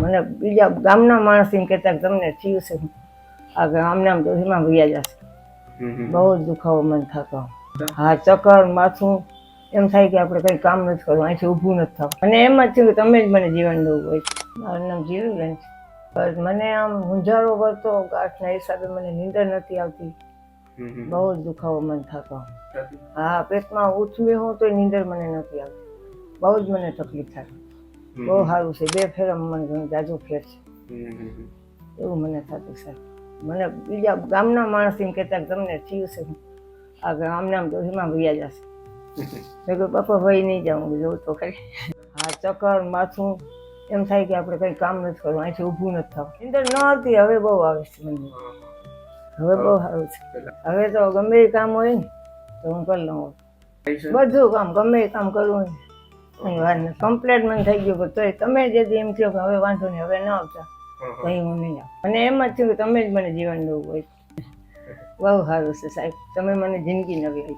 મને બીજા ગામના માણસ એમ કહેતા કે તમને થયું છે આ આમને આમ તો એમાં વૈયા જશે. બહુ જ દુખાવો મન થતો. હા, ચક્કર, માથું, એમ થાય કે આપણે કંઈ કામ નથી કરવું, અહીંથી ઊભું નથી થવું. અને એમ જ થયું કે તમે જ મને જીવન દઉં હોય. મારું નામ જીલુબેન છે. બસ મને આમ મૂંઝારો કરતો, ગાંઠના હિસાબે મને નીંદર નથી આવતી. બહુ જ દુખાવો મન થતો. હા, પેટમાં ઉઠવી હું તો નીંદર મને નથી આવતી. બહુ જ મને તકલીફ થાય. બહુ સારું છે, 2 ફેરામાં મને ઘણું જાજુ ફેર છે એવું મને થતું સાહેબ. મને બીજા ગામના માણસ એમ કહેતા કે તમને થયું છે આ આમને આમ તો એમાં વૈયા જશે. મેં કહ્યું પપ્પા ભાઈ નહીં જાઉં, જોઉં તો ખરી. હા, ચક્કર, માથું, એમ થાય કે આપણે કંઈ કામ નથી કરવું, અહીંથી ઊભું નથી થવું. નીંદર ન આવતી, હવે બહુ આવે છે મને. હવે બહુ સારું છે. હવે તો ગમે એ કામ હોય ને તો હું કરી લઉં. બધું કામ, ગમે એ કામ કરવું ને કંઈ વાર નહીં. કમ્પ્લેટ મને થઈ ગયું, તોય તમે જે એમ કહો કે હવે વાંધો નહીં, હવે ન આવતા, કંઈ હું નહીં આવું. અને એમ જ થયું કે તમે જ મને જીવન દઉં હોય. બહુ સારું છે સાહેબ, તમે મને જિંદગી નવી આપી.